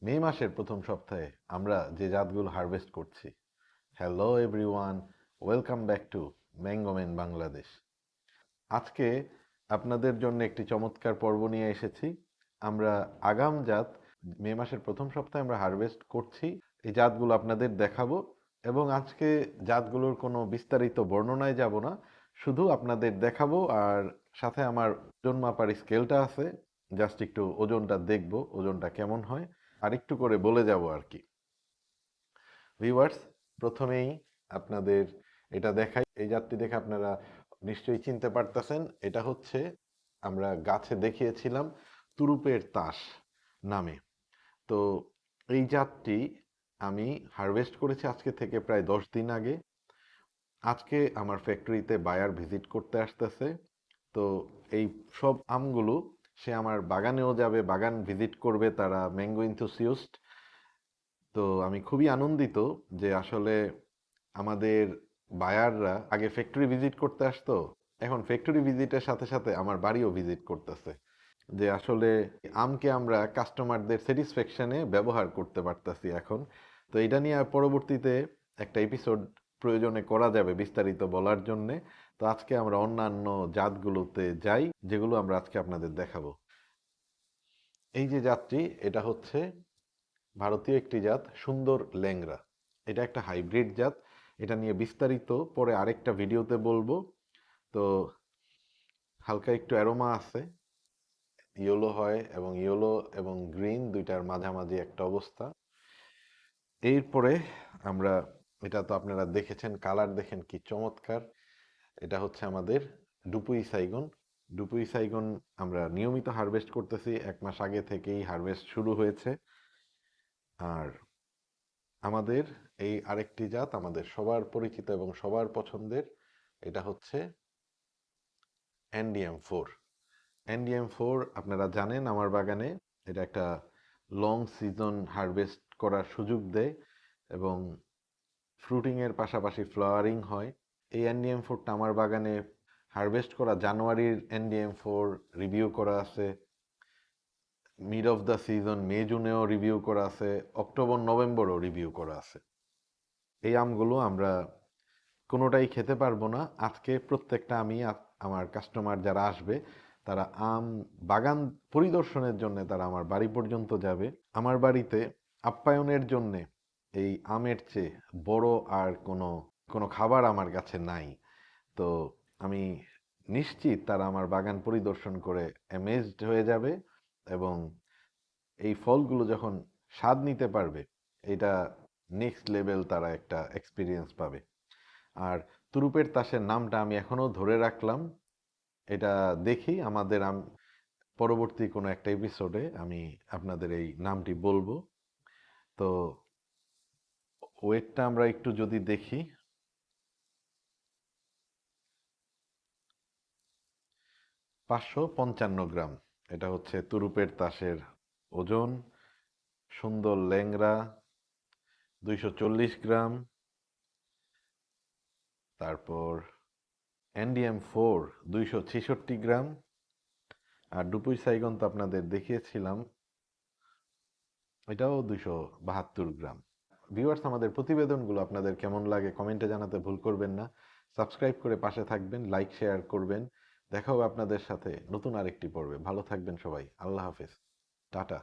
মে মাসের প্রথম সপ্তাহে আমরা যে জাতগুলো হারভেস্ট করছি। Hello everyone, welcome back to Mangoman Bangladesh. আজকে আপনাদের জন্য একটি চমৎকার পর্ব নিয়ে এসেছি। আমরা আগাম জাত মে মাসের প্রথম সপ্তাহে আমরা হারভেস্ট করছি, এই জাতগুলো আপনাদের দেখাবো। এবং আজকে জাতগুলোর কোনো বিস্তারিত বর্ণনায় যাব না, শুধু আপনাদের দেখাবো। আর সাথে আমার ওজন মাপার স্কেলটা আছে, জাস্ট একটু ওজনটা দেখবো, ওজনটা কেমন হয় আর একটু করে বলে যাব আর কি। ভিউয়ার্স, প্রথমেই আপনাদের এটা দেখাই। এই জাতটি দেখে আপনারা নিশ্চয়ই চিনতে পারতেছেন, এটা হচ্ছে আমরা গাছে দেখিয়েছিলাম তুরুপের তাস নামে। তো এই জাতটি আমি হারভেস্ট করেছি আজকে থেকে প্রায় 10 দিন আগে। আজকে আমার ফ্যাক্টরিতে বায়ার ভিজিট করতে আসতেছে। তো এই সব আমগুলো সে আমার বাগানেও যাবে, বাগান ভিজিট করবে, তারা ম্যাঙ্গো ইনথুসিয়াস্ট। তো আমি খুবই আনন্দিত যে আসলে আমাদের বায়াররা আগে ফ্যাক্টরি ভিজিট করতে আসতো, এখন ফ্যাক্টরি ভিজিটের সাথে সাথে আমার বাড়িও ভিজিট করতেছে। যে আসলে আমকে আমরা কাস্টমারদের স্যাটিসফ্যাকশনে ব্যবহার করতে পারতাছি এখন। তো এটা নিয়ে আর পরবর্তীতে একটা এপিসোড প্রয়োজনে করা যাবে বিস্তারিত বলার জন্যে। তো আজকে আমরা অন্যান্য জাতগুলোতে যাই, যেগুলো আমরা আজকে আপনাদের দেখাবো। এই যে জাতটি, এটা হচ্ছে ভারতীয় একটি জাত সুন্দর ল্যাংড়া। এটা একটা হাইব্রিড জাত। এটা নিয়ে বিস্তারিত পরে আরেকটা ভিডিওতে বলবো। তো হালকা একটু অ্যারোমা আছে, ইয়েলো হয়, এবং ইয়েলো এবং গ্রিন দুইটার মাঝামাঝি একটা অবস্থা। এরপরে আমরা, এটা তো আপনারা দেখেছেন, কালার দেখেন কি চমৎকার। এটা হচ্ছে আমাদের ডুপুই সাইগন। ডুপুই সাইগন আমরা নিয়মিত হারভেস্ট করতেছি, 1 মাস আগে থেকেই হারভেস্ট শুরু হয়েছে। আর আমাদের এই আরেকটি জাত আমাদের সবার পরিচিত এবং সবার পছন্দের, এটা হচ্ছে NDM4। NDM4 আপনারা জানেন আমার বাগানে এটা একটা লং সিজন হারভেস্ট করার সুযোগ দেয় এবং ফ্রুটিং এর পাশাপাশি ফ্লাওয়ারিং হয়। এই NDM4টা আমার বাগানে হারভেস্ট করা জানুয়ারির NDM4 রিভিউ করা আছে, mid of the season May জুনেও রিভিউ করা আছে, অক্টোবর নভেম্বরও রিভিউ করা আছে। এই আমগুলো আমরা কোনোটাই খেতে পারবো না। আজকে প্রত্যেকটা আমি আমার কাস্টমার যারা আসবে তারা আম বাগান পরিদর্শনের জন্য তারা আমার বাড়ি পর্যন্ত যাবে। আমার বাড়িতে আপ্যায়নের জন্যে এই আমের চেয়ে বড় আর কোনো কোনো খাবার আমার কাছে নাই। তো আমি নিশ্চিত তারা আমার বাগান পরিদর্শন করে অ্যামেজড হয়ে যাবে এবং এই ফলগুলো যখন স্বাদ নিতে পারবে, এটা নেক্সট লেভেল তারা একটা এক্সপিরিয়েন্স পাবে। আর তুরুপের তাসের নামটা আমি এখনো ধরে রাখলাম। এটা দেখি আমাদের পরবর্তী কোনো একটা এপিসোডে আমি আপনাদের এই নামটি বলবো। তো ওয়েটটা আমরা একটু যদি দেখি, 555 গ্রাম। এটা হচ্ছে তুরুপের তাসের ওজন। সুন্দর ল্যাংড়া 240 গ্রাম। তারপর NDM4 266 গ্রাম। আর ডুপুই সাইগন তো আপনাদের দেখিয়েছিলাম, এটাও 272 গ্রাম। ভিউয়ার্স, আমাদের প্রতিবেদনগুলো আপনাদের কেমন লাগে কমেন্টে জানাতে ভুল করবেন না। সাবস্ক্রাইব করে পাশে থাকবেন, লাইক শেয়ার করবেন। দেখা হবে আপনাদের সাথে নতুন আরেকটি পর্বে। ভালো থাকবেন সবাই। আল্লাহ হাফেজ। টাটা।